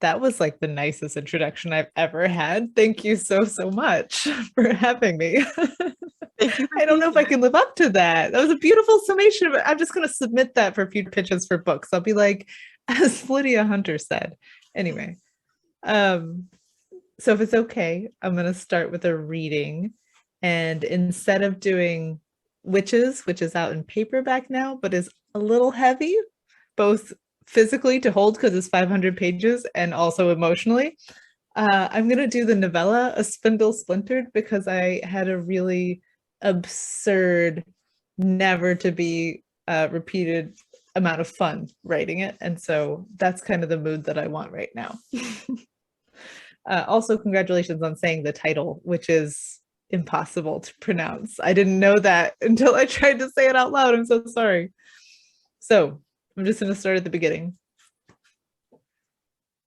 That was like the nicest introduction I've ever had. Thank you so, so much for having me. Thank you for I don't being know if I here. can live up to that. That was a beautiful summation of it. I'm just going to submit that for future pitches for books. I'll be like, as Lydia Hunter said. Anyway, um, so if it's okay, I'm going to start with a reading. And instead of doing Witches, which is out in paperback now, but is a little heavy, both physically to hold because it's 500 pages and also emotionally, I'm going to do the novella, A Spindle Splintered, because I had a really absurd, never to be repeated amount of fun writing it. And so that's kind of the mood that I want right now. Also, congratulations on saying the title, which is impossible to pronounce. I didn't know that until I tried to say it out loud. I'm so sorry. So I'm just going to start at the beginning.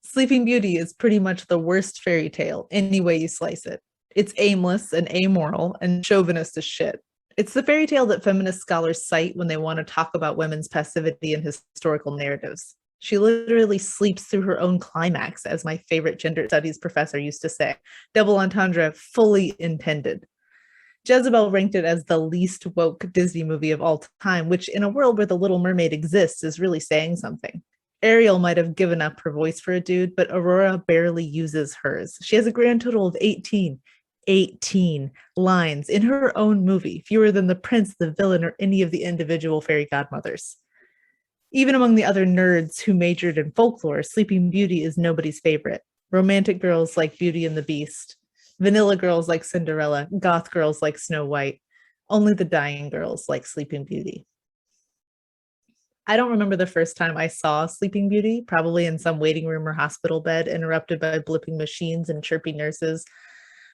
Sleeping Beauty is pretty much the worst fairy tale, any way you slice it. It's aimless and amoral and chauvinist as shit. It's the fairy tale that feminist scholars cite when they want to talk about women's passivity in historical narratives. She literally sleeps through her own climax, as my favorite gender studies professor used to say. Double entendre fully intended. Jezebel ranked it as the least woke Disney movie of all time, which in a world where The Little Mermaid exists is really saying something. Ariel might have given up her voice for a dude, but Aurora barely uses hers. She has a grand total of 18 lines in her own movie, fewer than the prince, the villain, or any of the individual fairy godmothers. Even among the other nerds who majored in folklore, Sleeping Beauty is nobody's favorite. Romantic girls like Beauty and the Beast, vanilla girls like Cinderella, goth girls like Snow White. Only the dying girls like Sleeping Beauty. I don't remember the first time I saw Sleeping Beauty, probably in some waiting room or hospital bed, interrupted by blipping machines and chirpy nurses.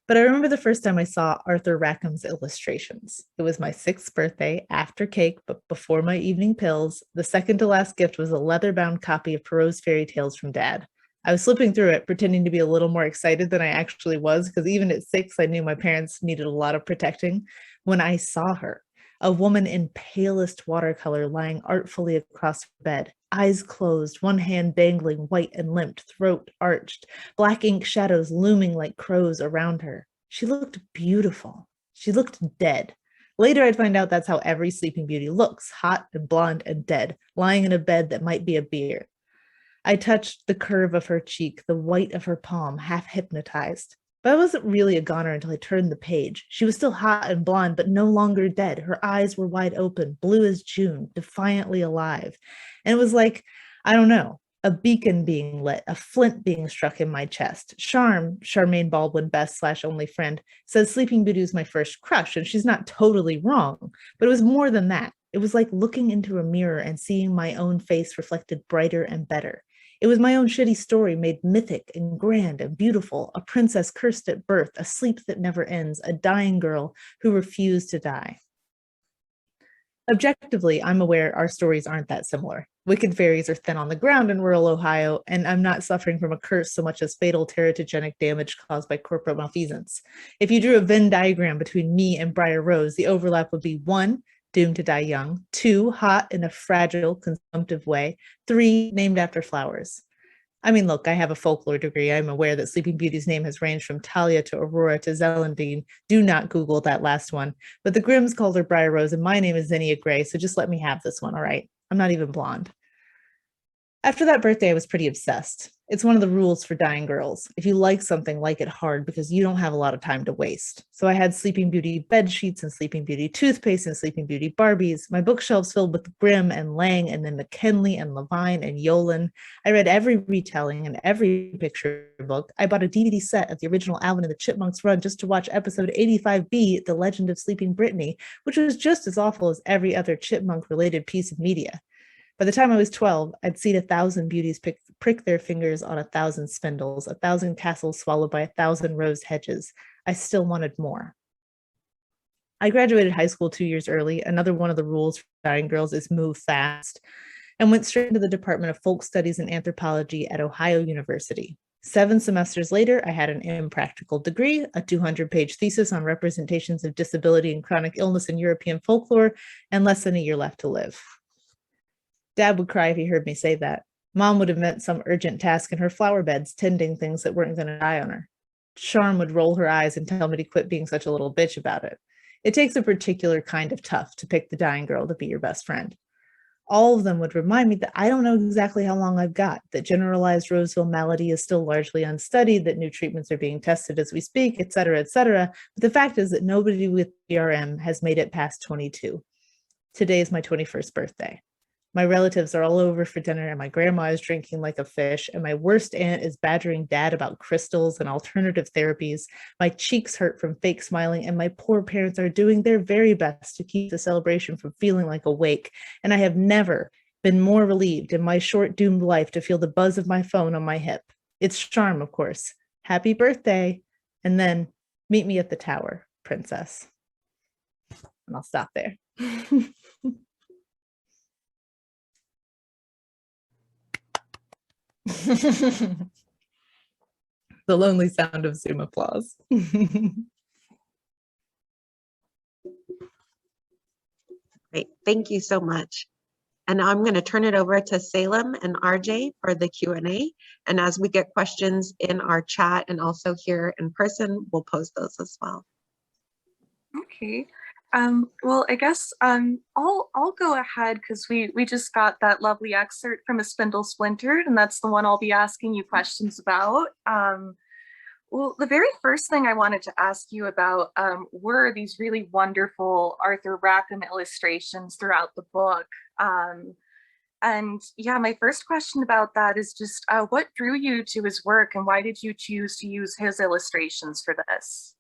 But I remember the first time I saw Arthur Rackham's illustrations. It was my 6th birthday, after cake, but before my evening pills. The second to last gift was a leather-bound copy of Perrault's Fairy Tales from Dad. I was flipping through it, pretending to be a little more excited than I actually was, because even at 6, I knew my parents needed a lot of protecting, when I saw her. A woman in palest watercolor lying artfully across her bed, eyes closed, one hand dangling white and limp, throat arched, black ink shadows looming like crows around her. She looked beautiful. She looked dead. Later, I'd find out that's how every Sleeping Beauty looks, hot and blonde and dead, lying in a bed that might be a bier. I touched the curve of her cheek, the white of her palm, half hypnotized. But I wasn't really a goner until I turned the page. She was still hot and blonde, but no longer dead. Her eyes were wide open, blue as June, defiantly alive. And it was like, I don't know, a beacon being lit, a flint being struck in my chest. Charmaine Baldwin, best/only friend, says Sleeping Beauty was my first crush, and she's not totally wrong. But it was more than that. It was like looking into a mirror and seeing my own face reflected brighter and better. It was my own shitty story made mythic and grand and beautiful, a princess cursed at birth, a sleep that never ends, a dying girl who refused to die. Objectively, I'm aware our stories aren't that similar. Wicked fairies are thin on the ground in rural Ohio, and I'm not suffering from a curse so much as fatal teratogenic damage caused by corporate malfeasance. If you drew a Venn diagram between me and Briar Rose, the overlap would be 1, doomed to die young, 2, hot in a fragile, consumptive way, 3, named after flowers. I mean, look, I have a folklore degree. I'm aware that Sleeping Beauty's name has ranged from Talia to Aurora to Zelandine. Do not Google that last one. But the Grimms called her Briar Rose, and my name is Zinnia Gray, so just let me have this one, all right? I'm not even blonde. After that birthday, I was pretty obsessed. It's one of the rules for dying girls. If you like something, like it hard because you don't have a lot of time to waste. So I had Sleeping Beauty bed sheets and Sleeping Beauty toothpaste and Sleeping Beauty Barbies. My bookshelves filled with Grimm and Lang and then McKinley and Levine and Yolen. I read every retelling and every picture book. I bought a DVD set of the original Alvin and the Chipmunks run just to watch episode 85B, The Legend of Sleeping Brittany, which was just as awful as every other chipmunk-related piece of media. By the time I was 12, I'd seen 1,000 beauties prick their fingers on 1,000 spindles, 1,000 castles swallowed by 1,000 rose hedges. I still wanted more. I graduated high school 2 years early. Another one of the rules for dying girls is move fast, and went straight into the Department of Folk Studies and Anthropology at Ohio University. 7 semesters later, I had an impractical degree, a 200-page thesis on representations of disability and chronic illness in European folklore, and less than a year left to live. Dad would cry if he heard me say that. Mom would invent some urgent task in her flower beds, tending things that weren't going to die on her. Charm would roll her eyes and tell me to quit being such a little bitch about it. It takes a particular kind of tough to pick the dying girl to be your best friend. All of them would remind me that I don't know exactly how long I've got, that generalized Roseville malady is still largely unstudied, that new treatments are being tested as we speak, et cetera, et cetera. But the fact is that nobody with PRM has made it past 22. Today is my 21st birthday. My relatives are all over for dinner, and my grandma is drinking like a fish, and my worst aunt is badgering dad about crystals and alternative therapies. My cheeks hurt from fake smiling, and my poor parents are doing their very best to keep the celebration from feeling like a wake. And I have never been more relieved in my short, doomed life to feel the buzz of my phone on my hip. It's Charm, of course. Happy birthday. And then meet me at the tower, princess. And I'll stop there. The lonely sound of Zoom applause. Great, thank you so much. And now I'm going to turn it over to Salem and RJ for the Q&A. And as we get questions in our chat and also here in person, we'll pose those as well. Okay. Well, I guess I'll go ahead because we just got that lovely excerpt from a Spindle Splintered, and that's the one I'll be asking you questions about. Well, the very first thing I wanted to ask you about were these really wonderful Arthur Rackham illustrations throughout the book. And yeah, my first question about that is just what drew you to his work, and why did you choose to use his illustrations for this?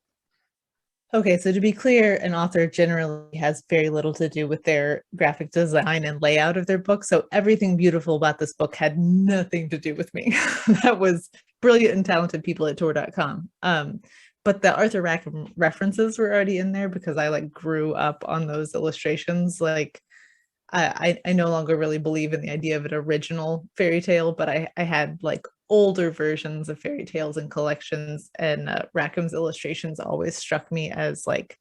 Okay, so to be clear, an author generally has very little to do with their graphic design and layout of their book. So everything beautiful about this book had nothing to do with me. That was brilliant and talented people at Tor.com. But the Arthur Rackham references were already in there because I grew up on those illustrations. I no longer really believe in the idea of an original fairy tale, but I had older versions of fairy tales and collections, and Rackham's illustrations always struck me as the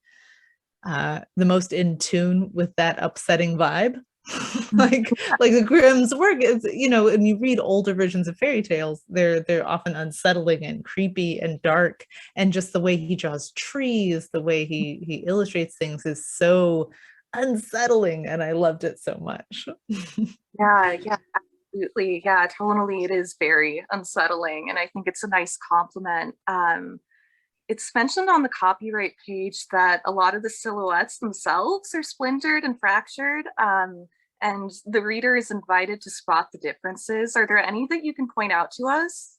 most in tune with that upsetting vibe. like the Grimm's work is, when you read older versions of fairy tales, they're often unsettling and creepy and dark, and just the way he draws trees, the way he illustrates things is so unsettling, and I loved it so much. Yeah, absolutely. Yeah, tonally it is very unsettling, and I think it's a nice compliment. It's mentioned on the copyright page that a lot of the silhouettes themselves are splintered and fractured, and the reader is invited to spot the differences. Are there any that you can point out to us?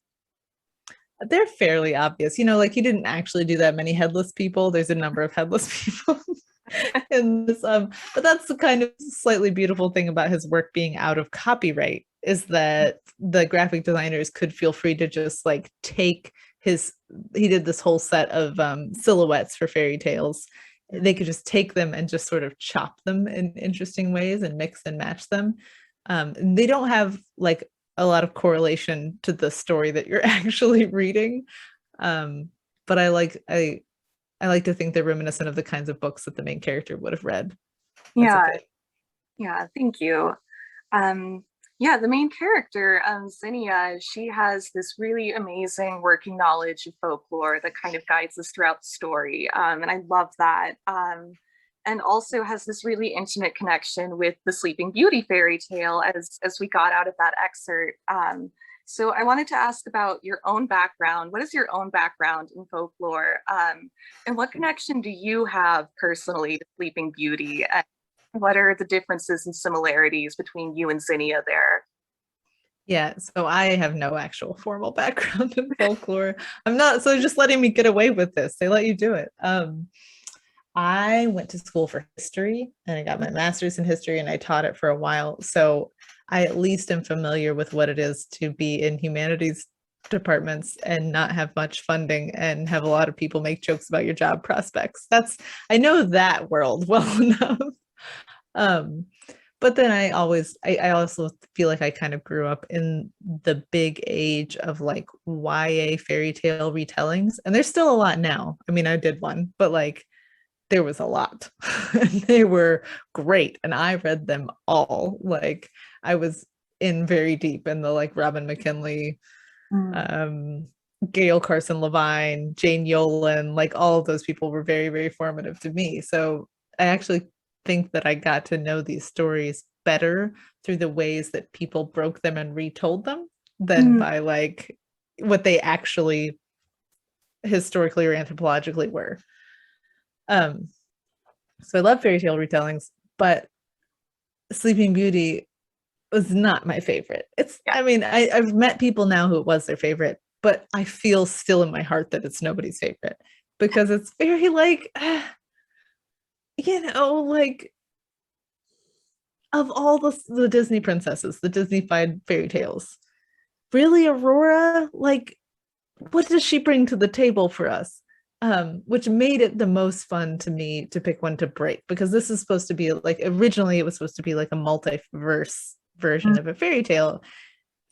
They're fairly obvious. He didn't actually do that many headless people. There's a number of headless people in this, but that's the kind of slightly beautiful thing about his work being out of copyright, is that the graphic designers could feel free to just take he did this whole set of silhouettes for fairy tales. They could just take them and just sort of chop them in interesting ways and mix and match them. They don't have a lot of correlation to the story that you're actually reading, but I like to think they're reminiscent of the kinds of books that the main character would have read. Yeah, thank you. Yeah, the main character, Zinnia, she has this really amazing working knowledge of folklore that kind of guides us throughout the story, and I love that. And also has this really intimate connection with the Sleeping Beauty fairy tale, as we got out of that excerpt. So I wanted to ask about your own background. What is your own background in folklore? And what connection do you have personally to Sleeping Beauty? And what are the differences and similarities between you and Zinnia there? Yeah, so I have no actual formal background in folklore. I'm not, so just letting me get away with this. They let you do it. I went to school for history, and I got my master's in history, and I taught it for a while. So I at least am familiar with what it is to be in humanities departments and not have much funding and have a lot of people make jokes about your job prospects. I know that world well enough. But then I also feel like I kind of grew up in the big age of YA fairy tale retellings, and there's still a lot now. I mean, I did one, but there was a lot. They were great, and I read them all. I was in very deep in the like Robin McKinley, Gail Carson Levine, Jane Yolen, like all of those people were very, very formative to me. So I actually think that I got to know these stories better through the ways that people broke them and retold them than by like what they actually historically or anthropologically were. So I love fairy tale retellings, but Sleeping Beauty was not my favorite. I mean, I've met people now who it was their favorite, but I feel still in my heart that it's nobody's favorite because it's very like, like of all the Disney princesses, the Disney-fied fairy tales, really Aurora, like what does she bring to the table for us? Which made it the most fun to me to pick one to break, because this is supposed to be like, originally it was supposed to be like a multiverse version of a fairy tale.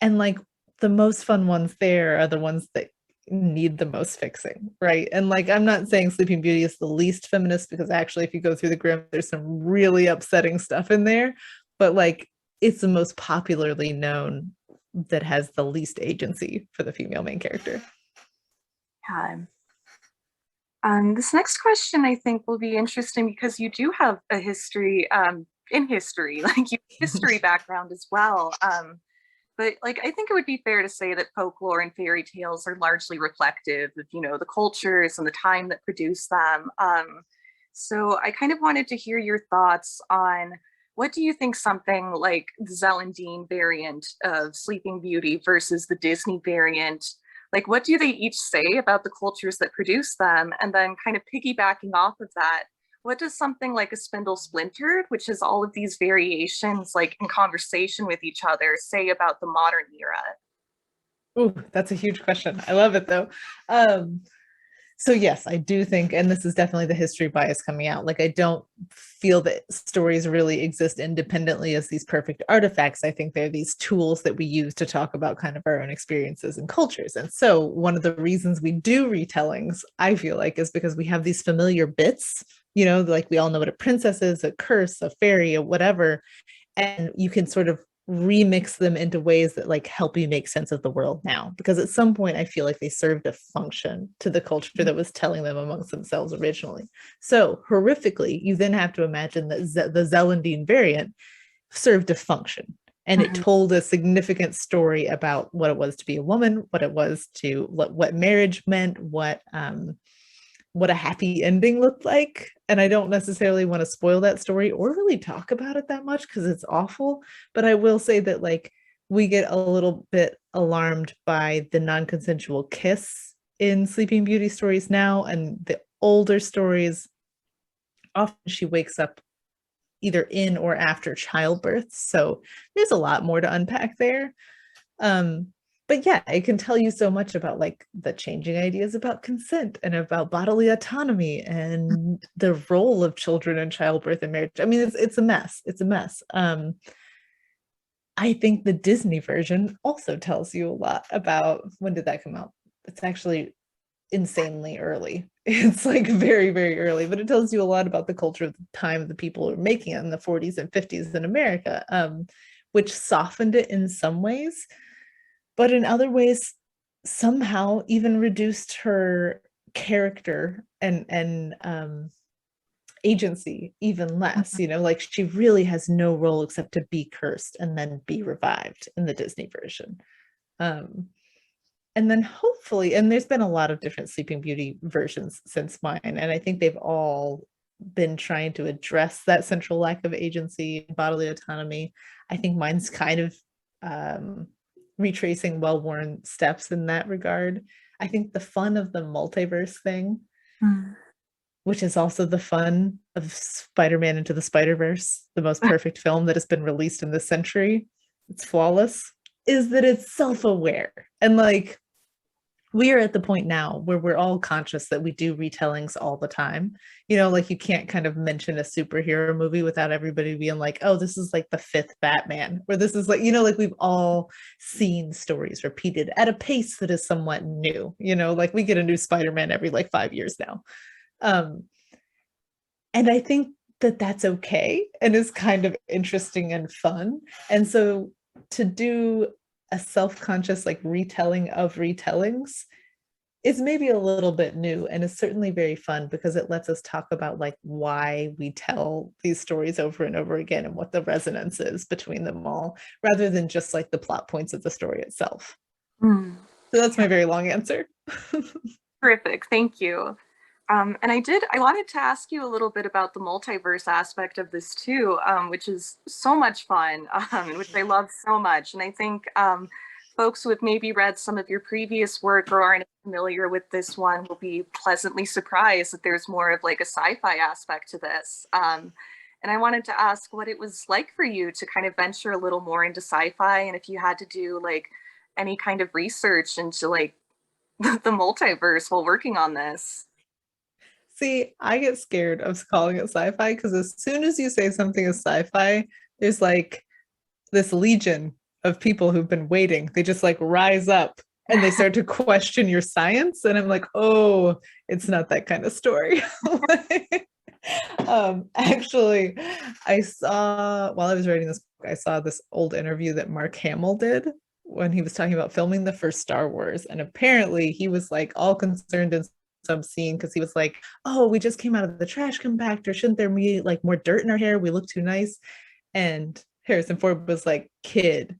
And like the most fun ones there are the ones that need the most fixing, right? And like, I'm not saying Sleeping Beauty is the least feminist, because actually if you go through the Grimm, there's some really upsetting stuff in there, but like it's the most popularly known that has the least agency for the female main character. This next question I think will be interesting because you do have a history in history, like you history background as well. But like I think it would be fair to say that folklore and fairy tales are largely reflective of, you know, the cultures and the time that produced them. So I kind of wanted to hear your thoughts on what do you think something like the Zelandine variant of Sleeping Beauty versus the Disney variant, like what do they each say about the cultures that produce them? And then kind of piggybacking off of that, what does something like a Spindle Splintered, which is all of these variations like in conversation with each other, say about the modern era? Oh, that's a huge question. I love it though. So yes, I do think, and this is definitely the history bias coming out, like I don't feel that stories really exist independently as these perfect artifacts. I think they're these tools that we use to talk about kind of our own experiences and cultures. And so one of the reasons we do retellings, I feel like, is because we have these familiar bits, you know, like we all know what a princess is, a curse, a fairy, or whatever, and you can sort of remix them into ways that like help you make sense of the world now, because at some point I feel like they served a function to the culture that was telling them amongst themselves originally. So horrifically, you then have to imagine that the Zelandine variant served a function, and it told a significant story about what it was to be a woman, what it was to what marriage meant, what a happy ending looked like. And I don't necessarily want to spoil that story or really talk about it that much because it's awful. But I will say that like we get a little bit alarmed by the non-consensual kiss in Sleeping Beauty stories now, and the older stories, often she wakes up either in or after childbirth. So there's a lot more to unpack there. But yeah, it can tell you so much about like the changing ideas about consent and about bodily autonomy and the role of children in childbirth and marriage. I mean, it's a mess. It's a mess. I think the Disney version also tells you a lot about, when did that come out? It's actually insanely early. It's like very, very early, but it tells you a lot about the culture of the time the people were making it in the 40s and 50s in America, which softened it in some ways. But in other ways, somehow even reduced her character and agency even less, you know, like she really has no role except to be cursed and then be revived in the Disney version. And then hopefully, and there's been a lot of different Sleeping Beauty versions since mine, and I think they've all been trying to address that central lack of agency and bodily autonomy. I think mine's kind of retracing well-worn steps in that regard. I think the fun of the multiverse thing, which is also the fun of Spider-Man Into the Spider-Verse, the most perfect film that has been released in this century, it's flawless, is that it's self-aware. And like, we are at the point now where we're all conscious that we do retellings all the time. You know, like you can't kind of mention a superhero movie without everybody being like, oh, this is like the fifth Batman, or this is like, you know, like we've all seen stories repeated at a pace that is somewhat new, you know, like we get a new Spider-Man every like 5 years now. And I think that that's okay and is kind of interesting and fun. And so to do a self-conscious like retelling of retellings is maybe a little bit new, and is certainly very fun because it lets us talk about like why we tell these stories over and over again and what the resonance is between them all, rather than just like the plot points of the story itself. Mm. So that's my very long answer. Terrific, thank you. And I wanted to ask you a little bit about the multiverse aspect of this too, which is so much fun, and which I love so much. And I think folks who have maybe read some of your previous work or aren't familiar with this one will be pleasantly surprised that there's more of like a sci-fi aspect to this. And I wanted to ask what it was like for you to kind of venture a little more into sci-fi, and if you had to do like any kind of research into like the multiverse while working on this. See, I get scared of calling it sci-fi because as soon as you say something is sci-fi, there's like this legion of people who've been waiting. They just like rise up and they start to question your science. And I'm like, oh, it's not that kind of story. Actually, I saw, while I was writing this book, I saw this old interview that Mark Hamill did when he was talking about filming the first Star Wars. And apparently he was like all concerned in some scene because he was like, oh, we just came out of the trash compactor. Shouldn't there be like more dirt in our hair? We look too nice. And Harrison Ford was like, kid,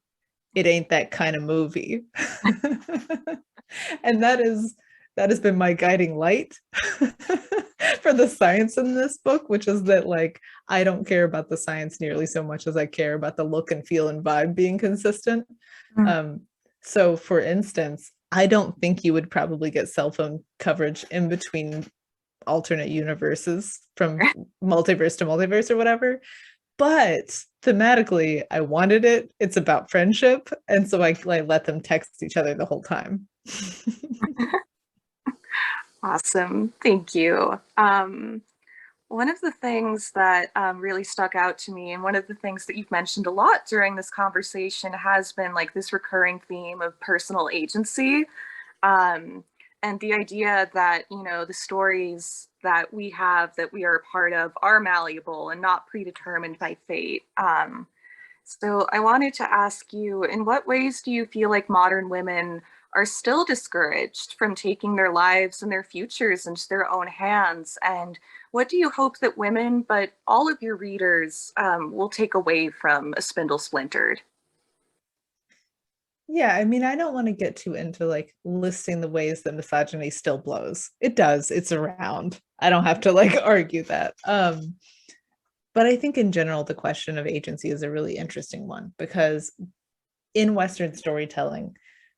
it ain't that kind of movie. And that has been my guiding light for the science in this book, which is that like I don't care about the science nearly so much as I care about the look and feel and vibe being consistent. So for instance, I don't think you would probably get cell phone coverage in between alternate universes from multiverse to multiverse or whatever. But thematically, I wanted it. It's about friendship. And so I let them text each other the whole time. Awesome. Thank you. One of the things that really stuck out to me, and one of the things that you've mentioned a lot during this conversation, has been like this recurring theme of personal agency. And the idea that, you know, the stories that we have, that we are a part of, are malleable and not predetermined by fate. So I wanted to ask you, in what ways do you feel like modern women are still discouraged from taking their lives and their futures into their own hands? And what do you hope that women, but all of your readers, will take away from A Spindle Splintered? Yeah, I mean, I don't want to get too into like listing the ways that misogyny still blows. It does, it's around. I don't have to like argue that. But I think in general, the question of agency is a really interesting one because in Western storytelling,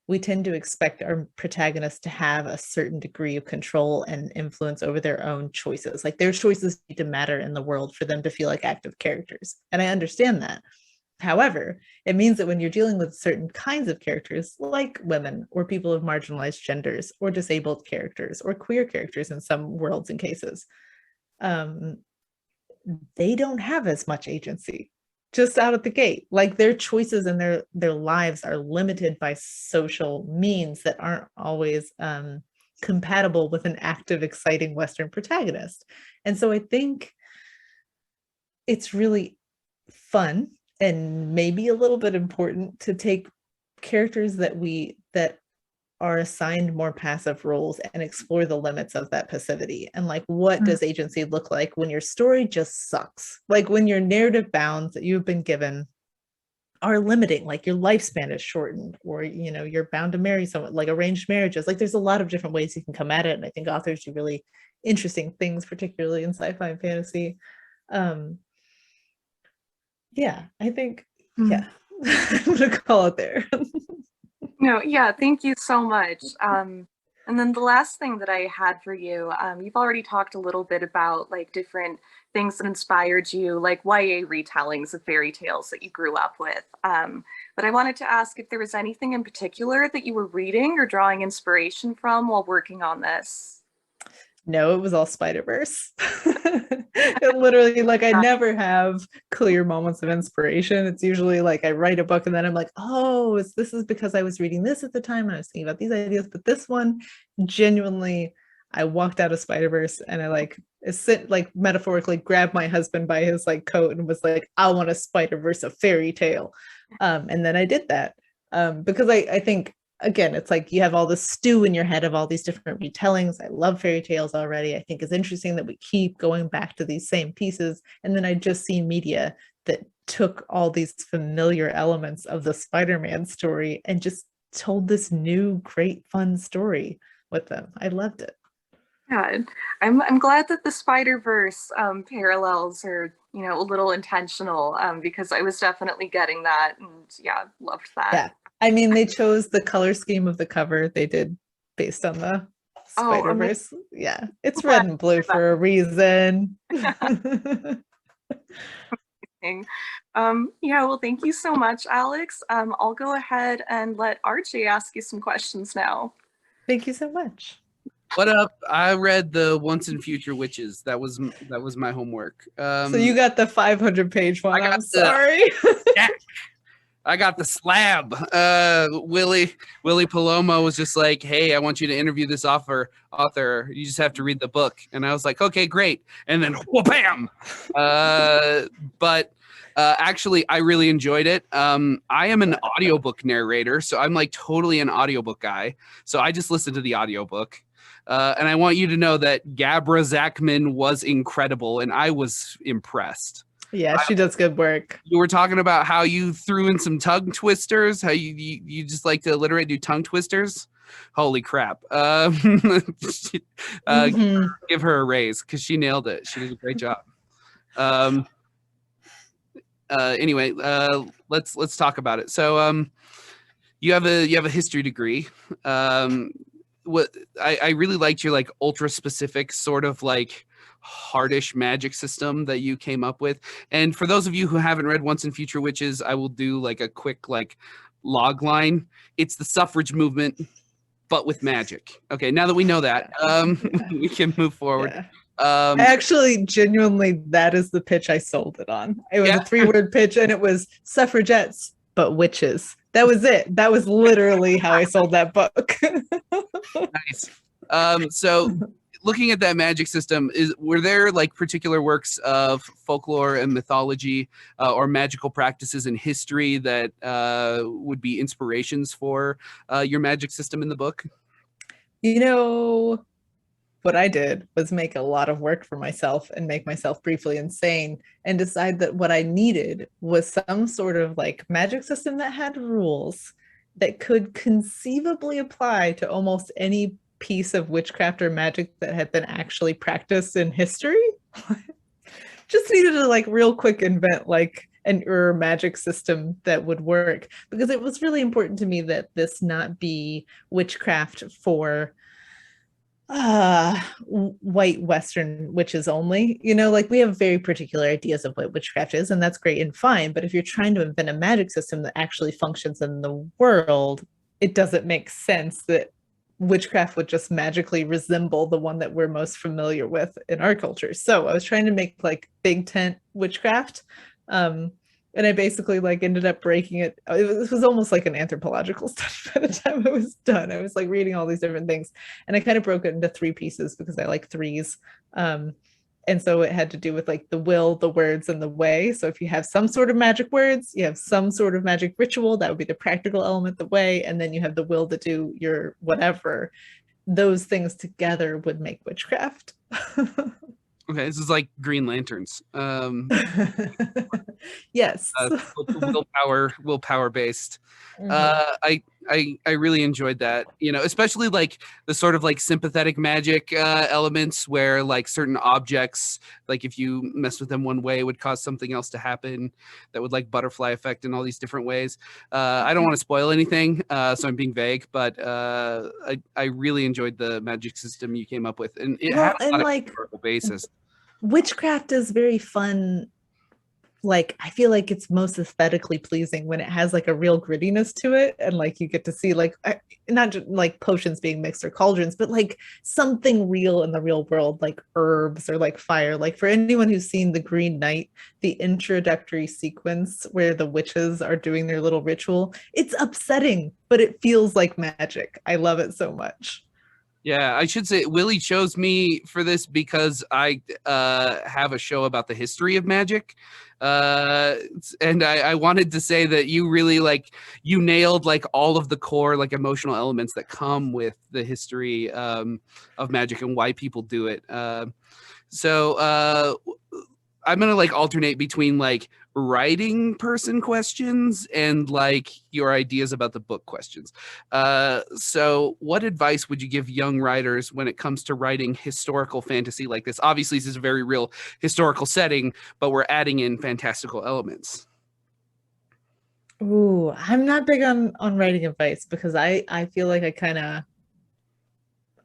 we tend to expect our protagonists to have a certain degree of control and influence over their own choices. Like their choices need to matter in the world for them to feel like active characters. And I understand that. However, it means that when you're dealing with certain kinds of characters, like women or people of marginalized genders or disabled characters or queer characters in some worlds and cases, they don't have as much agency just out of the gate. Like their choices and their lives are limited by social means that aren't always compatible with an active, exciting Western protagonist. And so I think it's really fun and maybe a little bit important to take characters that are assigned more passive roles and explore the limits of that passivity. And like, what does agency look like when your story just sucks? Like when your narrative bounds that you've been given are limiting, like your lifespan is shortened, or, you know, you're bound to marry someone, like arranged marriages. Like there's a lot of different ways you can come at it. And I think authors do really interesting things, particularly in sci-fi and fantasy. Yeah, I think, yeah, I'm gonna call it there. No, yeah, thank you so much. And then the last thing that I had for you, you've already talked a little bit about like different things that inspired you, like YA retellings of fairy tales that you grew up with. But I wanted to ask if there was anything in particular that you were reading or drawing inspiration from while working on this. No, it was all Spider-Verse. It literally, like, I never have clear moments of inspiration. It's usually like I write a book and then I'm like, oh, this is because I was reading this at the time and I was thinking about these ideas. But this one, genuinely, I walked out of Spider-Verse and I like metaphorically grabbed my husband by his like coat and was like, I want a Spider-Verse, a fairy tale. And then I did that. Because I think, again, it's like you have all this stew in your head of all these different retellings. I love fairy tales already. I think it's interesting that we keep going back to these same pieces. And then I just see media that took all these familiar elements of the Spider-Man story and just told this new, great, fun story with them. I loved it. Yeah, I'm glad that the Spider-Verse parallels are, you know, a little intentional, because I was definitely getting that, and yeah, loved that. Yeah, I mean, they chose the color scheme of the cover they did based on the Spider-Verse. Yeah, it's red and blue for a reason. Yeah, well, thank you so much, Alix. I'll go ahead and let RJ ask you some questions now. Thank you so much. What up? I read the Once and Future Witches. That was my homework. So you got the 500-page one. I'm sorry. I got the slab. Willie Palomo was just like, hey, I want you to interview this author. You just have to read the book. And I was like, okay, great. And then wha-bam. But actually, I really enjoyed it. I am an audiobook narrator, so I'm like totally an audiobook guy. So I just listened to the audiobook. And I want you to know that Gabra Zachman was incredible, and I was impressed. Yeah, she does good work. You were talking about how you threw in some tongue twisters, how you just like to alliterate, do tongue twisters. Holy crap. Give her a raise because she nailed it. She did a great job. Anyway, let's talk about it. So you have a history degree. What I really liked your like ultra specific sort of like hardish magic system that you came up with. And for those of you who haven't read Once and Future Witches, I will do like a quick like log line. It's the suffrage movement, but with magic. Okay, now that we know that, we can move forward. Yeah. Actually, genuinely, that is the pitch I sold it on. It was a 3-word pitch, and it was suffragettes, but witches. That was it. That was literally how I sold that book. Nice. So looking at that magic system, were there like particular works of folklore and mythology or magical practices in history that would be inspirations for your magic system in the book? You know, what I did was make a lot of work for myself and make myself briefly insane and decide that what I needed was some sort of like magic system that had rules that could conceivably apply to almost any piece of witchcraft or magic that had been actually practiced in history. Just needed to like real quick invent like an magic system that would work, because it was really important to me that this not be witchcraft for white Western witches only. You know, like we have very particular ideas of what witchcraft is, and that's great and fine, but if you're trying to invent a magic system that actually functions in the world, it doesn't make sense that witchcraft would just magically resemble the one that we're most familiar with in our culture. So I was trying to make like big tent witchcraft, and I basically like ended up breaking it. It was almost like an anthropological study by the time I was done. I was like reading all these different things, and I kind of broke it into 3 pieces because I like threes. And so it had to do with like the will, the words, and the way. So if you have some sort of magic words, you have some sort of magic ritual, that would be the practical element, the way, and then you have the will to do your whatever. Those things together would make witchcraft. Okay, this is like Green Lanterns. Yes. Willpower based. I really enjoyed that, you know, especially like the sort of like sympathetic magic elements where like certain objects, like if you mess with them one way, would cause something else to happen that would like butterfly effect in all these different ways. I don't want to spoil anything, so I'm being vague, but I really enjoyed the magic system you came up with, and it had a lot of historical basis. Witchcraft is very fun. Like, I feel like it's most aesthetically pleasing when it has like a real grittiness to it, and like you get to see like not just like potions being mixed or cauldrons, but like something real in the real world, like herbs or like fire. Like for anyone who's seen The Green Knight, the introductory sequence where the witches are doing their little ritual, it's upsetting, but it feels like magic. I love it so much. Yeah, I should say Willie chose me for this because I have a show about the history of magic. And I wanted to say that you really you nailed like all of the core like emotional elements that come with the history of magic and why people do it. So I'm gonna like alternate between like writing person questions and like your ideas about the book questions. So what advice would you give young writers when it comes to writing historical fantasy like this? Obviously, this is a very real historical setting, but we're adding in fantastical elements. Ooh, I'm not big on writing advice because I feel like I kind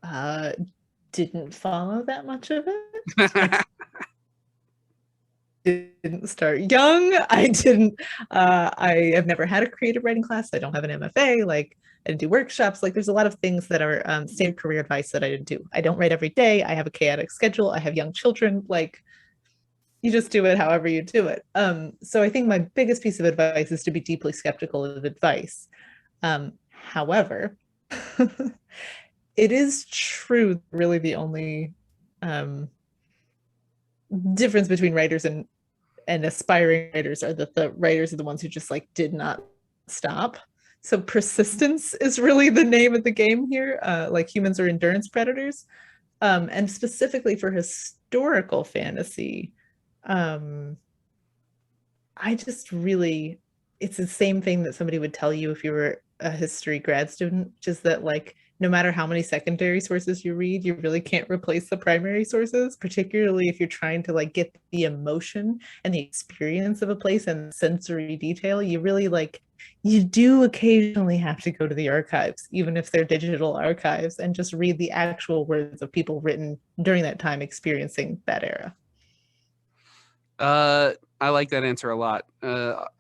of didn't follow that much of it. Didn't start young. I have never had a creative writing class. I don't have an MFA. Like I didn't do workshops. Like there's a lot of things that are standard career advice that I didn't do. I don't write every day. I have a chaotic schedule. I have young children. Like you just do it however you do it. So I think my biggest piece of advice is to be deeply skeptical of advice. However, it is true, really the only difference between writers and aspiring writers are that the writers are the ones who just like did not stop. So persistence is really the name of the game here. Like humans are endurance predators. And specifically for historical fantasy, I just really, it's the same thing that somebody would tell you if you were a history grad student, just that like, no matter how many secondary sources you read, you really can't replace the primary sources, particularly if you're trying to like get the emotion and the experience of a place and sensory detail. You really like, you do occasionally have to go to the archives, even if they're digital archives, and just read the actual words of people written during that time experiencing that era. I like that answer a lot.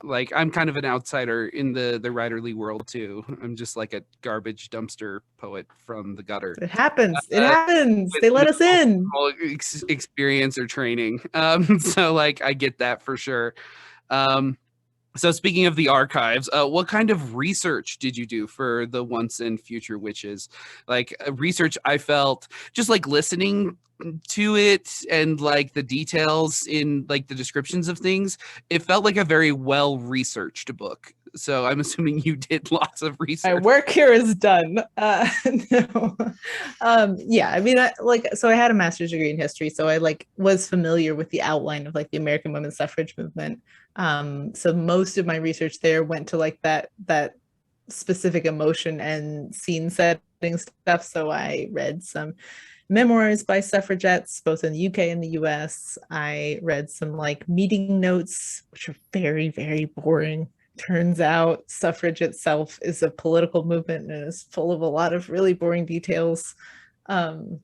Like I'm kind of an outsider in the writerly world too. I'm just like a garbage dumpster poet from the gutter. It happens. It happens. They let us in. Experience or training. So like I get that for sure. So speaking of the archives, what kind of research did you do for the Once and Future Witches? Like research, I felt just like listening to it and like the details in like the descriptions of things, it felt like a very well researched book. So I'm assuming you did lots of research. My work here is done. No. Yeah, I mean, so I had a master's degree in history, so I like was familiar with the outline of like the American women's suffrage movement. So most of my research there went to like that specific emotion and scene setting stuff. So I read some memoirs by suffragettes, both in the UK and the US. I read some like meeting notes, which are very, very boring. Turns out suffrage itself is a political movement and is full of a lot of really boring details. And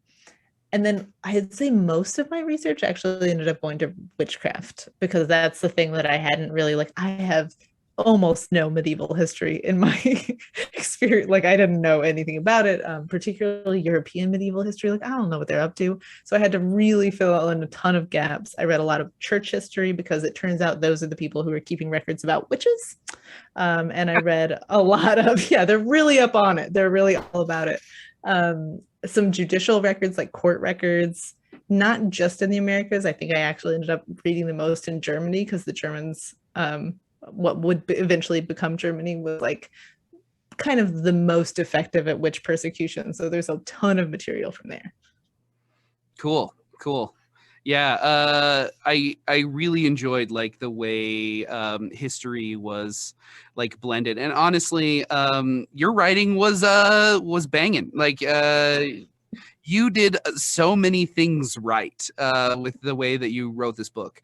then I'd say most of my research actually ended up going to witchcraft, because that's the thing that I hadn't really like. I have almost no medieval history in my experience. Like I didn't know anything about it, particularly European medieval history. Like I don't know what they're up to. So I had to really fill in a ton of gaps. I read a lot of church history because it turns out those are the people who are keeping records about witches. And I read a lot of, yeah, they're really up on it. They're really all about it. Some judicial records, like court records, not just in the Americas. I think I actually ended up reading the most in Germany because the Germans, what would eventually become Germany, was like kind of the most effective at witch persecution. So there's a ton of material from there. Cool. Yeah, I really enjoyed like the way history was like blended, and honestly, your writing was banging. Like you did so many things right with the way that you wrote this book.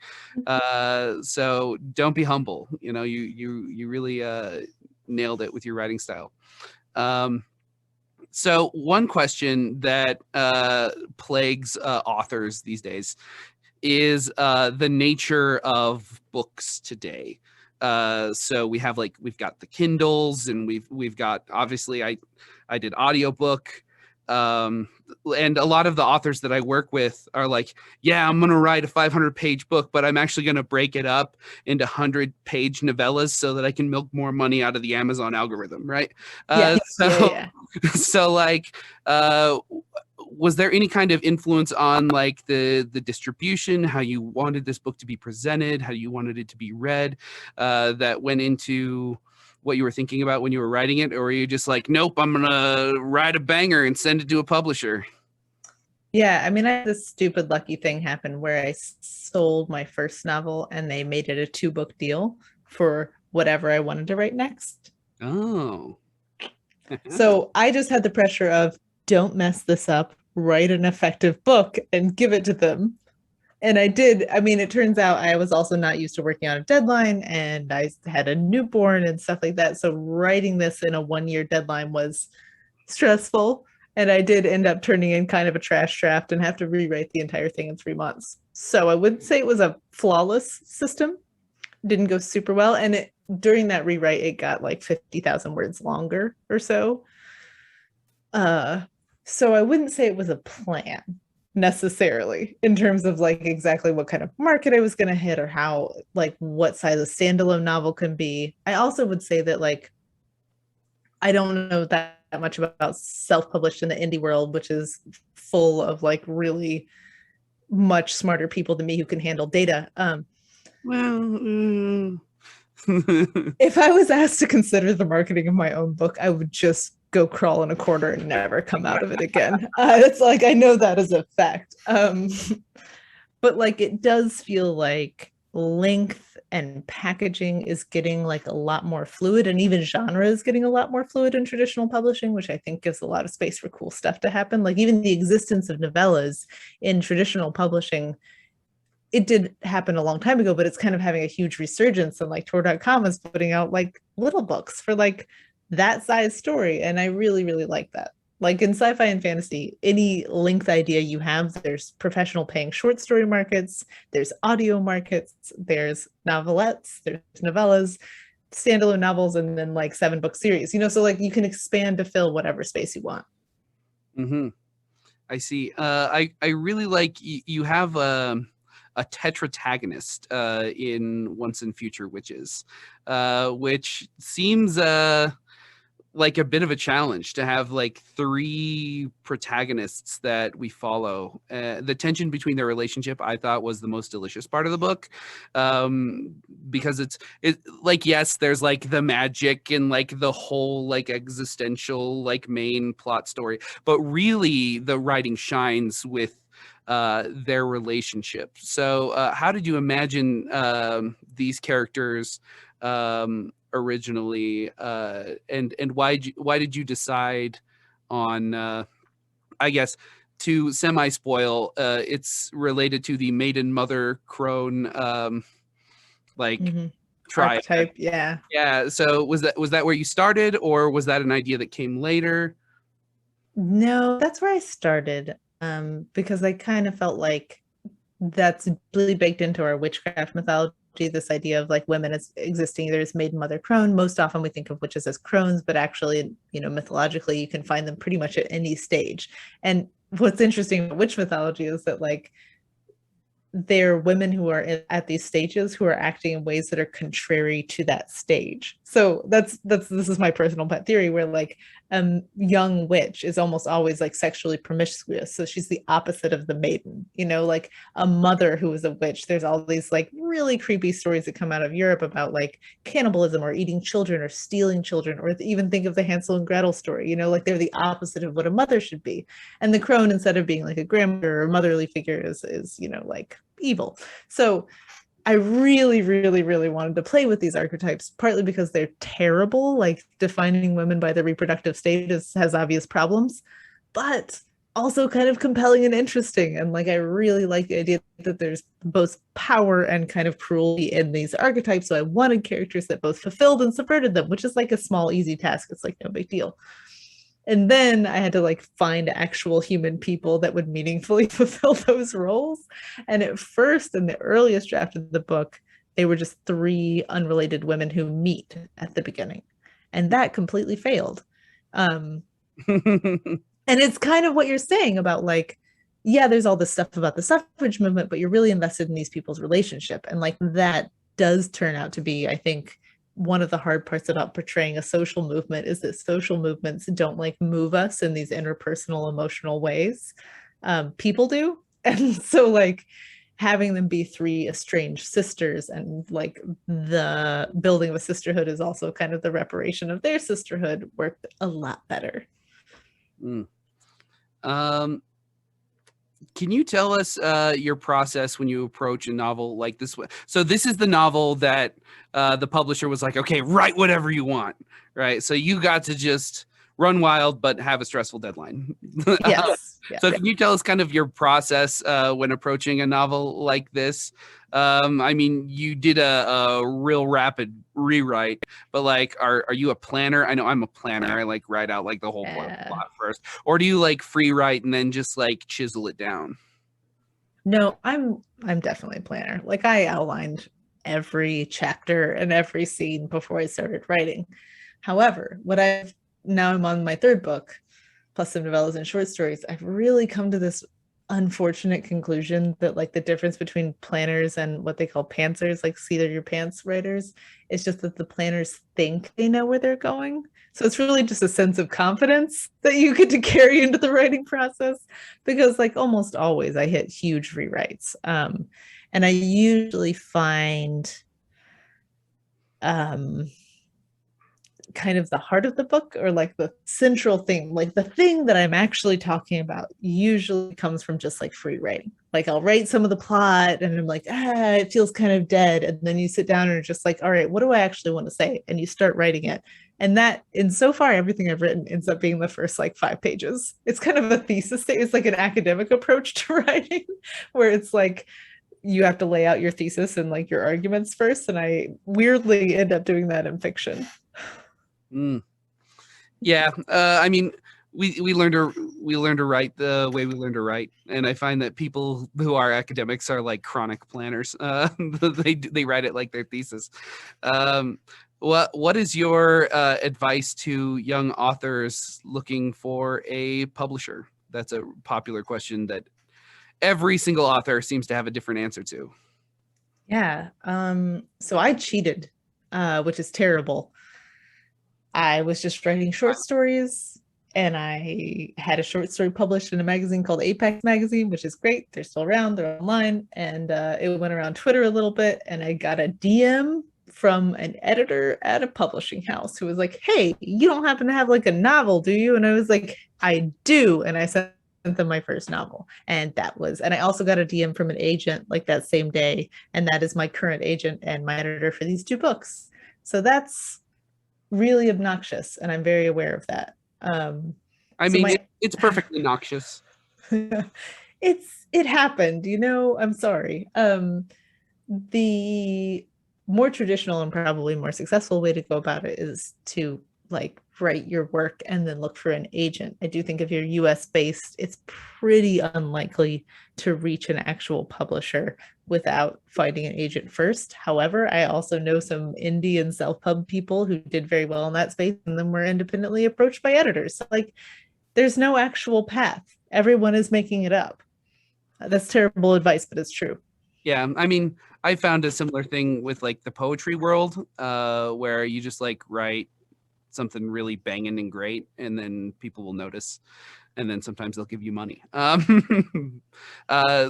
So don't be humble. You know, you really nailed it with your writing style. So one question that plagues authors these days is the nature of books today. So we've got the Kindles, and we've got, obviously I did audiobook. and a lot of the authors that I work with are like, yeah, I'm going to write a 500-page book, but I'm actually going to break it up into 100-page novellas so that I can milk more money out of the Amazon algorithm, right? Yeah, So, yeah. so like, was there any kind of influence on like the distribution, how you wanted this book to be presented, how you wanted it to be read, that went into what you were thinking about when you were writing it? Or were you just like, nope, I'm gonna write a banger and send it to a publisher? Yeah, I mean, I had this stupid lucky thing happen where I sold my first novel and they made it a 2-book deal for whatever I wanted to write next. Oh. So I just had the pressure of, don't mess this up, write an effective book and give it to them. And I did. I mean, it turns out I was also not used to working on a deadline, and I had a newborn and stuff like that. So writing this in a 1-year deadline was stressful. And I did end up turning in kind of a trash draft and have to rewrite the entire thing in 3 months. So I wouldn't say it was a flawless system. Didn't go super well. And during that rewrite, it got like 50,000 words longer or so. So I wouldn't say it was a plan necessarily in terms of like exactly what kind of market I was going to hit or how, like, what size a standalone novel can be. I also would say that, like, I don't know that much about self-published in the indie world, which is full of like really much smarter people than me who can handle data. If I was asked to consider the marketing of my own book, I would just go crawl in a corner and never come out of it again. It's like, I know that is a fact. But like, it does feel like length and packaging is getting like a lot more fluid, and even genre is getting a lot more fluid in traditional publishing, which I think gives a lot of space for cool stuff to happen. Like even the existence of novellas in traditional publishing, it did happen a long time ago, but it's kind of having a huge resurgence, and like Tor.com is putting out like little books for like that size story. And I really, really like that. Like in sci-fi and fantasy, any length idea you have, there's professional paying short story markets, there's audio markets, there's novelettes, there's novellas, standalone novels, and then like 7-book series, you know, so like you can expand to fill whatever space you want. I see. I really like you have a tetratagonist in Once and Future Witches, which seems like a bit of a challenge to have like 3 protagonists that we follow. The tension between their relationship, I thought, was the most delicious part of the book, because it's like, yes, there's like the magic and like the whole like existential like main plot story, but really the writing shines with their relationship. So how did you imagine these characters originally, and why did you decide on, I guess, to semi-spoil, it's related to the Maiden mother Crone like triad. Archetype, yeah. Yeah, so was that where you started, or was that an idea that came later? No, that's where I started, because I kind of felt like that's really baked into our witchcraft mythology, this idea of like women as existing either as maiden, mother, crone. Most often we think of witches as crones, but actually, you know, mythologically you can find them pretty much at any stage. And what's interesting about witch mythology is that like they're women who are at these stages who are acting in ways that are contrary to that stage. So this is my personal pet theory, where like young witch is almost always like sexually promiscuous, so she's the opposite of the maiden, you know, like a mother who is a witch. There's all these like really creepy stories that come out of Europe about like cannibalism or eating children or stealing children, or even think of the Hansel and Gretel story, you know, like they're the opposite of what a mother should be. And the crone, instead of being like a grandmother or motherly figure, is you know, like evil. So I really, really, really wanted to play with these archetypes, partly because they're terrible. Like defining women by their reproductive state has obvious problems, but also kind of compelling and interesting. And like, I really like the idea that there's both power and kind of cruelty in these archetypes. So I wanted characters that both fulfilled and subverted them, which is like a small, easy task. It's like no big deal. And then I had to like find actual human people that would meaningfully fulfill those roles. And at first, in the earliest draft of the book, they were just 3 unrelated women who meet at the beginning. And that completely failed. And And it's kind of what you're saying about like, yeah, there's all this stuff about the suffrage movement, but you're really invested in these people's relationship. And like that does turn out to be, I think, one of the hard parts about portraying a social movement is that social movements don't like move us in these interpersonal emotional ways. People do. And so like having them be three estranged sisters and like the building of a sisterhood is also kind of the reparation of their sisterhood worked a lot better. Can you tell us your process when you approach a novel like this? So this is the novel that the publisher was like, okay, write whatever you want, right? So you got to just run wild, but have a stressful deadline. Yes. So can you tell us kind of your process when approaching a novel like this? I mean, you did a real rapid rewrite, but like, are you a planner? I know I'm a planner. I like write out like the whole plot first, or do you like free write and then just like chisel it down? No, I'm definitely a planner. Like I outlined every chapter and every scene before I started writing. However, now I'm on my third book, plus some novellas and short stories. I've really come to this unfortunate conclusion that like the difference between planners and what they call pantsers, like see through your pants writers, is just that the planners think they know where they're going. So it's really just a sense of confidence that you get to carry into the writing process, because like almost always I hit huge rewrites. And I usually find kind of the heart of the book, or like the central thing, like the thing that I'm actually talking about usually comes from just like free writing. Like I'll write some of the plot and I'm like, it feels kind of dead. And then you sit down and are just like, all right, what do I actually want to say? And you start writing it. And that, in so far, everything I've written ends up being the first like 5 pages. It's kind of a thesis. It's like an academic approach to writing where it's like, you have to lay out your thesis and like your arguments first. And I weirdly end up doing that in fiction. Yeah, I mean, we learn to write the way we learn to write, and I find that people who are academics are like chronic planners. They write it like their thesis. What is your advice to young authors looking for a publisher? That's a popular question that every single author seems to have a different answer to. Yeah. So I cheated, which is terrible. I was just writing short stories, and I had a short story published in a magazine called Apex Magazine, which is great. They're still around, they're online. And it went around Twitter a little bit, and I got a DM from an editor at a publishing house who was like, hey, you don't happen to have like a novel, do you? And I was like, I do. And I sent them my first novel. And I also got a DM from an agent like that same day. And that is my current agent and my editor for these 2 books. So that's really obnoxious, and I'm very aware of that. It's perfectly noxious. It happened, I'm sorry. The more traditional and probably more successful way to go about it is to like write your work and then look for an agent. I do think if you're US based, it's pretty unlikely to reach an actual publisher without finding an agent first. However, I also know some indie and self-pub people who did very well in that space and then were independently approached by editors. So like there's no actual path. Everyone is making it up. That's terrible advice, but it's true. Yeah, I mean, I found a similar thing with like the poetry world, where you just like write something really banging and great, and then people will notice, and then sometimes they'll give you money.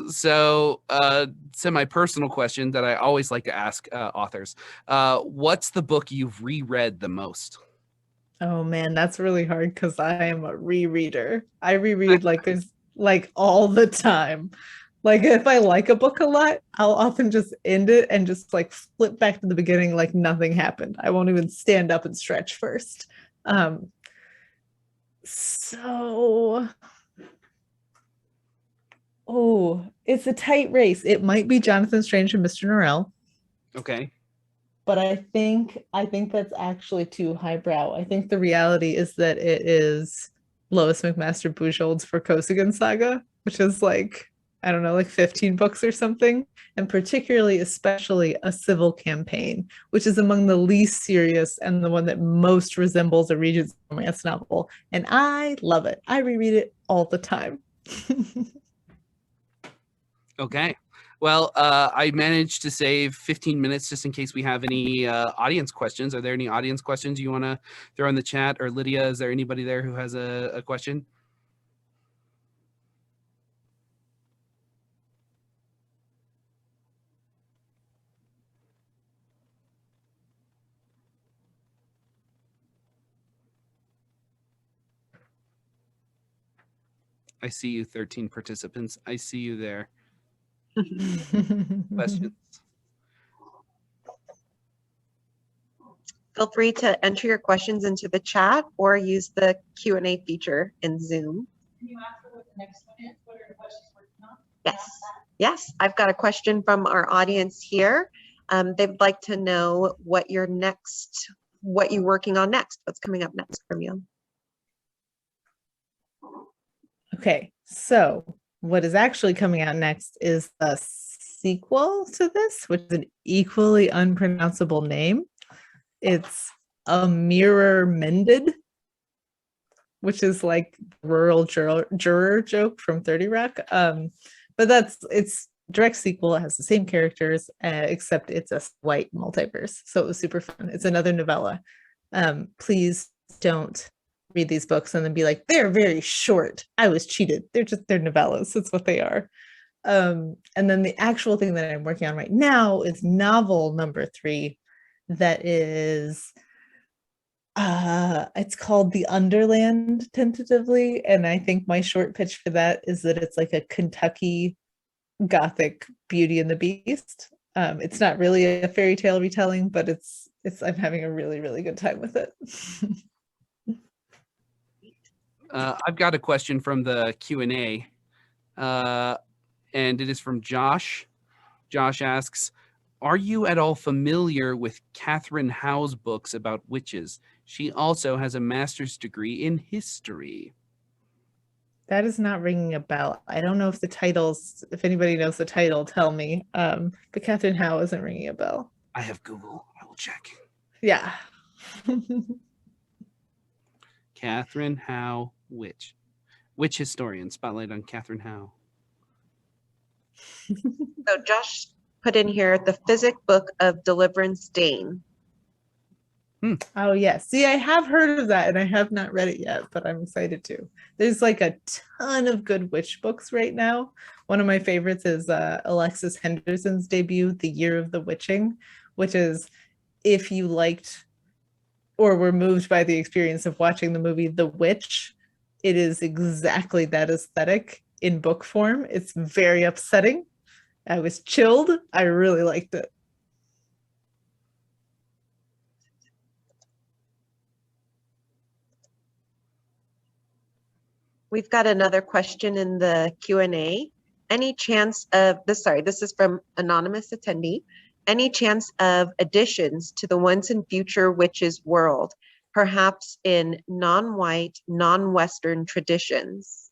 So semi-personal question that I always like to ask authors: what's the book you've reread the most? Oh man, that's really hard because I am a rereader. I reread like there's like all the time. Like if I like a book a lot, I'll often just end it and just like flip back to the beginning like nothing happened. I won't even stand up and stretch first. It's a tight race. It might be Jonathan Strange and Mr. Norrell. Okay. But I think that's actually too highbrow. I think the reality is that it is Lois McMaster Bujold's For Kosygin Saga, which is like I don't know, like 15 books or something, and particularly, especially a civil campaign, which is among the least serious and the one that most resembles a Regency romance novel. And I love it. I reread it all the time. Okay. Well, I managed to save 15 minutes just in case we have any audience questions. Are there any audience questions you want to throw in the chat? Or Lydia, is there anybody there who has a question? I see you, 13 participants. I see you there. Questions? Feel free to enter your questions into the chat or use the Q&A feature in Zoom. Can you answer what the next one is? What are the questions working on? Yes, yes, I've got a question from our audience here. They'd like to know what you're working on next. What's coming up next from you? Okay, so what is actually coming out next is a sequel to this, which is an equally unpronounceable name. It's A Mirror Mended, which is like rural juror joke from 30 Rock. But it's direct sequel. It has the same characters, except it's a white multiverse. So it was super fun. It's another novella. Please don't read these books and then be like, they're very short. I was cheated. They're novellas. That's what they are. And then the actual thing that I'm working on right now is novel number 3. That is, it's called The Underland tentatively. And I think my short pitch for that is that it's like a Kentucky Gothic Beauty and the Beast. It's not really a fairy tale retelling, but I'm having a really, really good time with it. I've got a question from the Q&A, and it is from Josh. Josh asks, are you at all familiar with Catherine Howe's books about witches? She also has a master's degree in history. That is not ringing a bell. I don't know if if anybody knows the title, tell me. But Catherine Howe isn't ringing a bell. I have Google. I will check. Yeah. Catherine Howe, witch historian. Spotlight on Catherine Howe. So Josh put in here the Physic Book of Deliverance Dane. Oh yes. See, I have heard of that and I have not read it yet, but I'm excited to. There's like a ton of good witch books right now. One of my favorites is Alexis Henderson's debut, The Year of the Witching, which is if you liked or were moved by the experience of watching the movie The Witch, it is exactly that aesthetic in book form. It's very upsetting. I was chilled. I really liked it. We've got another question in the Q&A. Any chance of this? Sorry, this is from anonymous attendee. Any chance of additions to the Once and Future Witches world, perhaps in non-white, non-Western traditions?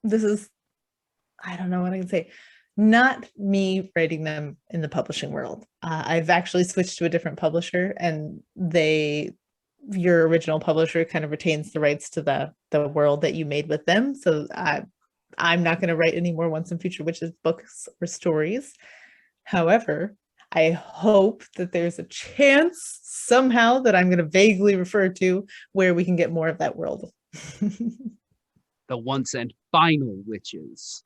This is, I don't know what I can say. Not me writing them in the publishing world. I've actually switched to a different publisher, and your original publisher kind of retains the rights to the world that you made with them. So I'm not going to write any more Once and Future Witches books or stories. However, I hope that there's a chance somehow that I'm going to vaguely refer to where we can get more of that world. The once and final witches.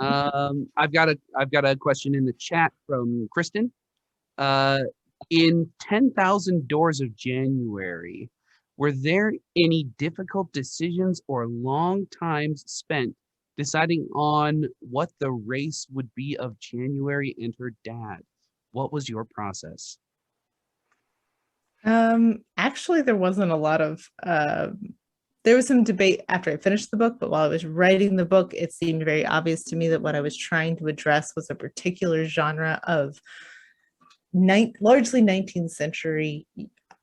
I've got a question in the chat from Kristen. In 10,000 Doors of January, were there any difficult decisions or long times spent deciding on what the race would be of January and her dad? What was your process? Actually, there wasn't a lot of there was some debate after I finished the book, but while I was writing the book, it seemed very obvious to me that what I was trying to address was a particular genre of largely 19th century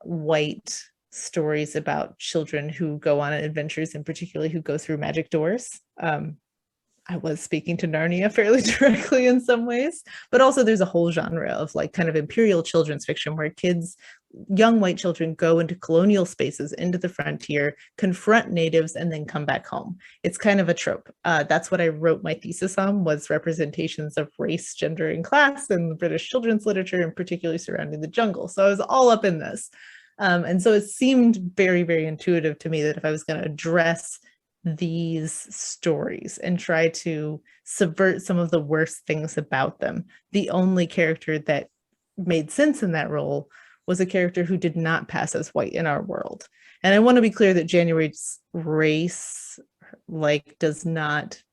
white stories about children who go on adventures, and particularly who go through magic doors. I was speaking to Narnia fairly directly in some ways, but also there's a whole genre of like kind of imperial children's fiction where kids, young white children, go into colonial spaces, into the frontier, confront natives, and then come back home. It's kind of a trope. That's what I wrote my thesis on, was representations of race, gender, and class in the British children's literature, and particularly surrounding the jungle. So I was all up in this. And so it seemed very, very intuitive to me that if I was going to address these stories and try to subvert some of the worst things about them, the only character that made sense in that role was a character who did not pass as white in our world. And I want to be clear that January's race does not,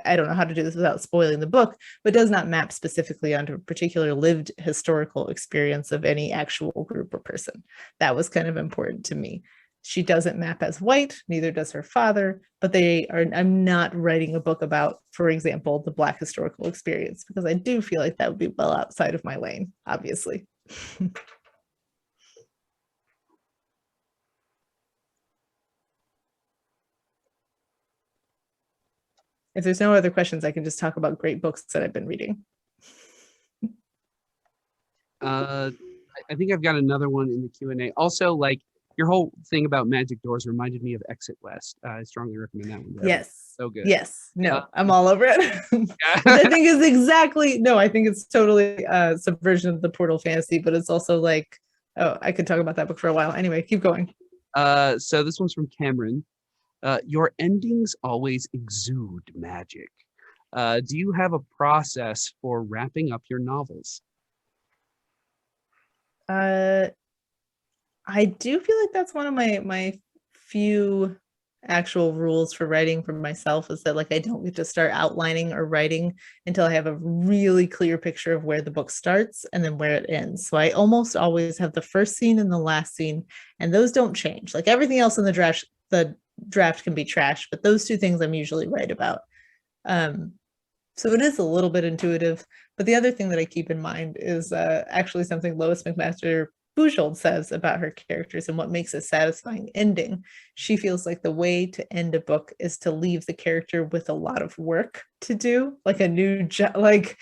I don't know how to do this without spoiling the book, but does not map specifically onto a particular lived historical experience of any actual group or person. That was kind of important to me. She doesn't map as white, neither does her father, but I'm not writing a book about, for example, the Black historical experience, because I do feel like that would be well outside of my lane, obviously. If there's no other questions, I can just talk about great books that I've been reading. I think I've got another one in the Q&A. Also, like, your whole thing about magic doors reminded me of Exit West. I strongly recommend that one. Yes. So good. Yes. No, I'm all over it. Which I think is I think it's totally a subversion of the Portal fantasy, but it's also like, oh, I could talk about that book for a while. Anyway, keep going. So this one's from Cameron. Your endings always exude magic. Do you have a process for wrapping up your novels? I do feel like that's one of my few actual rules for writing for myself, is that like I don't get to start outlining or writing until I have a really clear picture of where the book starts and then where it ends. So I almost always have the first scene and the last scene, and those don't change. Like everything else in the draft can be trash, but those two things I'm usually right about. So it is a little bit intuitive. But the other thing that I keep in mind is actually something Lois McMaster Bujold says about her characters and what makes a satisfying ending. She feels like the way to end a book is to leave the character with a lot of work to do, like a new like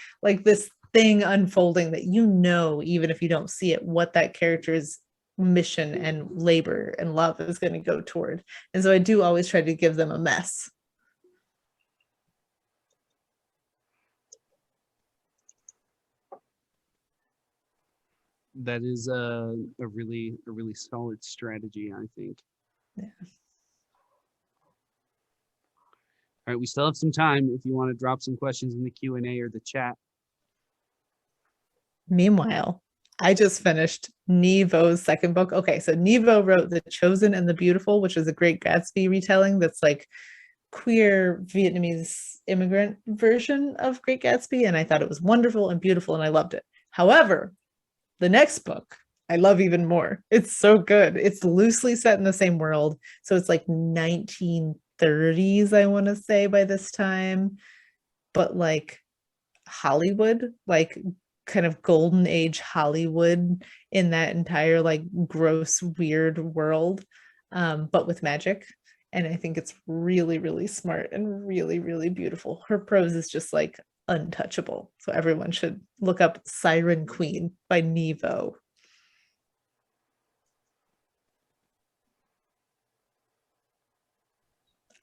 this thing unfolding that even if you don't see it, what that character's mission and labor and love is going to go toward. And so I do always try to give them a mess. That is a really solid strategy, I think. Yeah. All right, we still have some time if you want to drop some questions in the Q&A or the chat. Meanwhile, I just finished Nevo's second book. Okay, so Nevo wrote The Chosen and the Beautiful, which is a Great Gatsby retelling that's like queer Vietnamese immigrant version of Great Gatsby, and I thought it was wonderful and beautiful and I loved it. However, the next book I love even more. It's so good. It's loosely set in the same world. So it's like 1930s, I want to say, by this time, but like Hollywood, like kind of golden age Hollywood in that entire like gross, weird world, but with magic. And I think it's really, really smart and really, really beautiful. Her prose is just like untouchable. So everyone should look up Siren Queen by Nevo.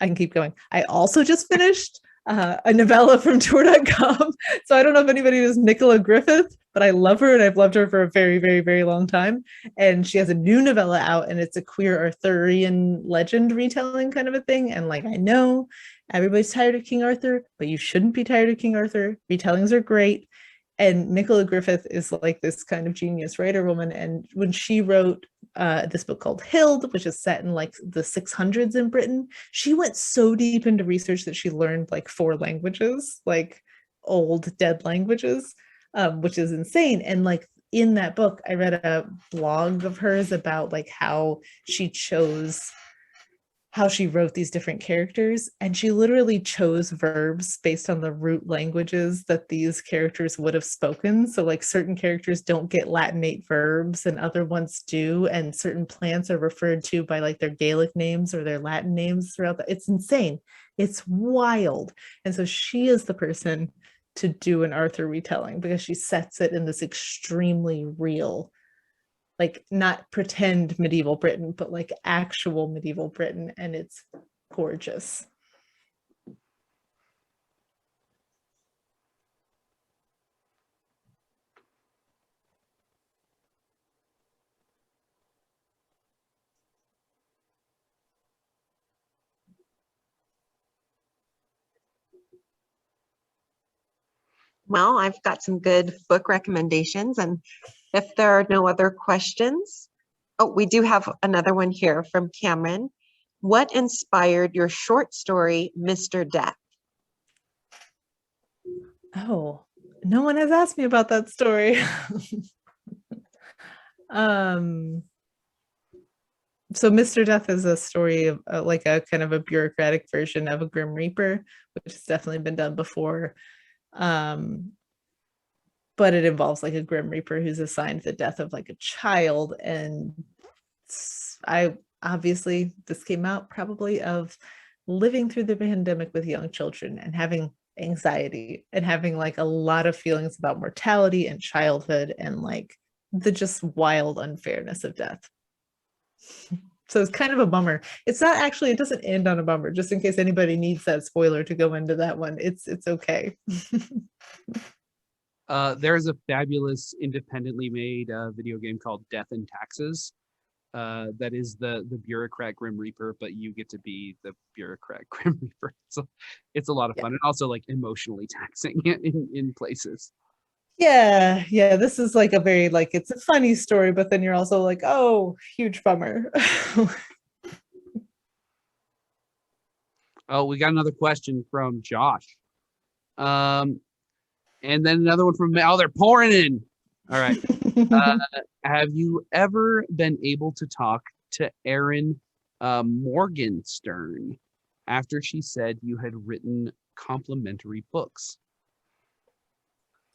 I can keep going. I also just finished a novella from Tour.com. So I don't know if anybody knows Nicola Griffith, but I love her and I've loved her for a very, very, very long time. And she has a new novella out and it's a queer Arthurian legend retelling kind of a thing. And like, I know everybody's tired of King Arthur, but you shouldn't be tired of King Arthur. Retellings are great. And Nicola Griffith is like this kind of genius writer woman. And when she wrote this book called Hild, which is set in like the 600s in Britain, she went so deep into research that she learned like 4 languages, like old dead languages, which is insane. And like in that book, I read a blog of hers about like how she chose how she wrote these different characters, and she literally chose verbs based on the root languages that these characters would have spoken. So like certain characters don't get Latinate verbs and other ones do, and certain plants are referred to by like their Gaelic names or their Latin names throughout it's insane. It's wild. And so she is the person to do an Arthur retelling because she sets it in this extremely real, like not pretend medieval Britain, but like actual medieval Britain, and it's gorgeous. Well, I've got some good book recommendations, and if there are no other questions, oh, we do have another one here from Cameron. What inspired your short story, Mr. Death? Oh, no one has asked me about that story. So Mr. Death is a story of like a kind of a bureaucratic version of a Grim Reaper, which has definitely been done before. But it involves like a Grim Reaper who's assigned the death of like a child. And I obviously, this came out probably of living through the pandemic with young children and having anxiety and having like a lot of feelings about mortality and childhood and like the just wild unfairness of death. So it's kind of a bummer. It's not actually, it doesn't end on a bummer, just in case anybody needs that spoiler to go into that one. It's okay. There's a fabulous independently made video game called Death and Taxes. That is the bureaucrat Grim Reaper, but you get to be the bureaucrat Grim Reaper. So it's a lot of fun and also like emotionally taxing in places. Yeah, this is like a very like it's a funny story, but then you're also like, oh, huge bummer. Oh, we got another question from Josh. And then another one from oh, they're pouring in. All right. Have you ever been able to talk to Erin Morgenstern after she said you had written complimentary books?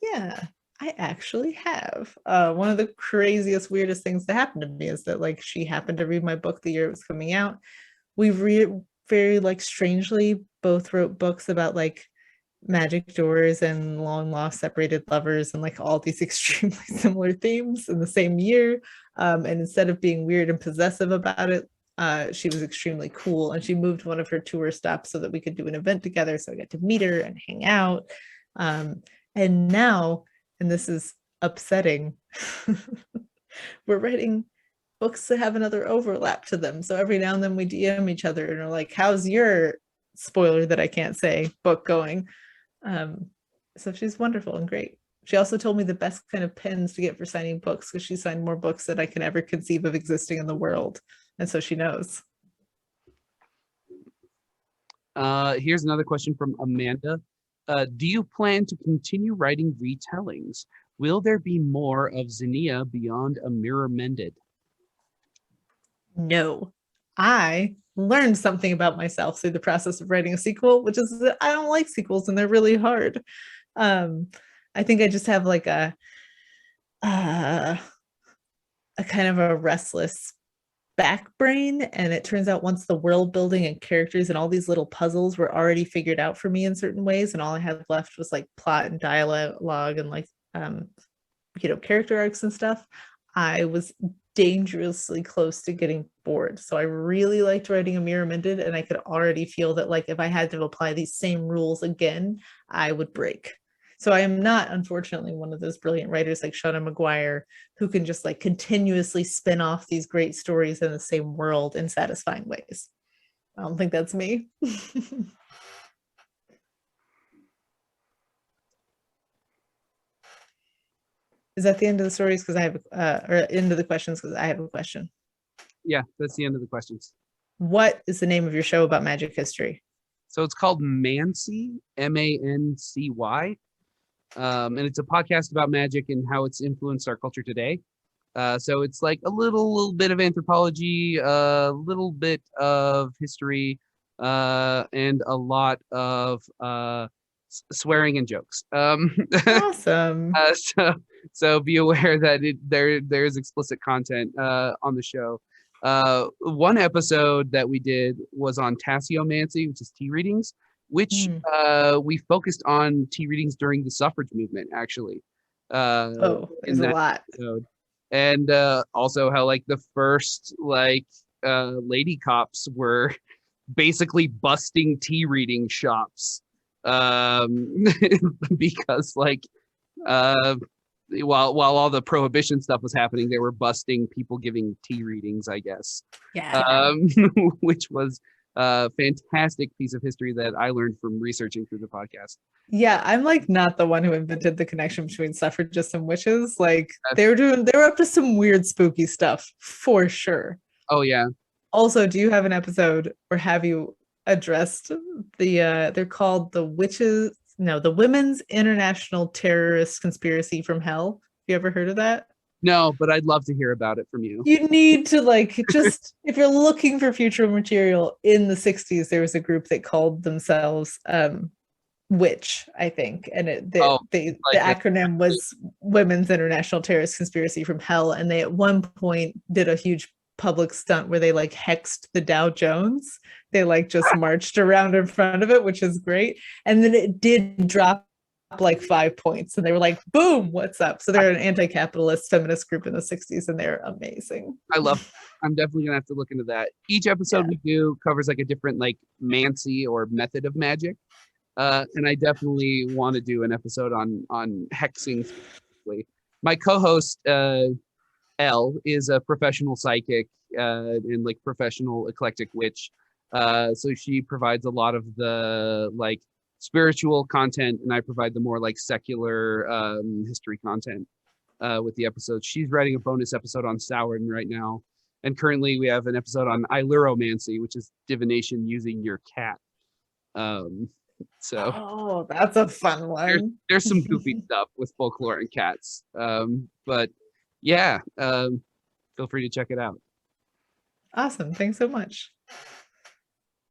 Yeah, I actually have. One of the craziest, weirdest things that happened to me is that like she happened to read my book the year it was coming out. We very like strangely both wrote books about like magic doors and long lost separated lovers and like all these extremely similar themes in the same year. And instead of being weird and possessive about it, she was extremely cool, and she moved one of her tour stops so that we could do an event together. So I got to meet her and hang out. And now, and this is upsetting, we're writing books that have another overlap to them. So every now and then we DM each other and are like, how's your spoiler that I can't say book going? So she's wonderful and great. She also told me the best kind of pens to get for signing books because she signed more books than I can ever conceive of existing in the world. And so she knows. Here's another question from Amanda. Do you plan to continue writing retellings? Will there be more of Xenia beyond A Mirror Mended? No. I learned something about myself through the process of writing a sequel, which is that I don't like sequels and they're really hard. I think I just have like a kind of a restless back brain, and it turns out once the world building and characters and all these little puzzles were already figured out for me in certain ways, and all I had left was like plot and dialogue and like character arcs and stuff, I was dangerously close to getting bored. So I really liked writing A Mirror Mended, and I could already feel that like if I had to apply these same rules again, I would break. So I am not, unfortunately, one of those brilliant writers like Shauna McGuire who can just like continuously spin off these great stories in the same world in satisfying ways. I don't think that's me. Is that the end of the stories? Because I have, or end of the questions because I have a question. Yeah, that's the end of the questions. What is the name of your show about magic history? So it's called Mancy, M-A-N-C-Y. And it's a podcast about magic and how it's influenced our culture today. So it's like a little bit of anthropology, a little bit of history, and a lot of swearing and jokes. Awesome. So be aware that there's explicit content on the show. One episode that we did was on tasseomancy, which is tea readings, which we focused on tea readings during the suffrage movement, actually. Oh, there's a lot. Episode. And also how like the first like lady cops were basically busting tea reading shops because like while all the prohibition stuff was happening, they were busting people giving tea readings, I guess. Yeah. Which was a fantastic piece of history that I learned from researching through the podcast. Yeah, I'm like not the one who invented the connection between suffragists and witches. Like they were up to some weird spooky stuff for sure. Oh yeah. Also, do you have an episode or have you addressed they're called the Women's International Terrorist Conspiracy from Hell? Have you ever heard of that? No, but I'd love to hear about it from you. You need to like just if you're looking for future material in the 60s, there was a group that called themselves Witch, I think, and the acronym was Women's International Terrorist Conspiracy from Hell, and they at one point did a huge public stunt where they like hexed the Dow Jones. They like just marched around in front of it, which is great, and then it did drop like 5 points, and they were like, boom, what's up? So they're an anti-capitalist feminist group in the 60s, and they're amazing. I'm definitely gonna have to look into that. Each episode we do covers like a different like mancy or method of magic. And I definitely want to do an episode on hexing specifically. My co-host Elle is a professional psychic and like professional eclectic witch. So she provides a lot of the like spiritual content, and I provide the more like secular history content with the episodes. She's writing a bonus episode on Samhain right now, and currently we have an episode on Illuromancy, which is divination using your cat. So that's a fun one. There's some goofy stuff with folklore and cats. But yeah, feel free to check it out. Awesome. Thanks so much.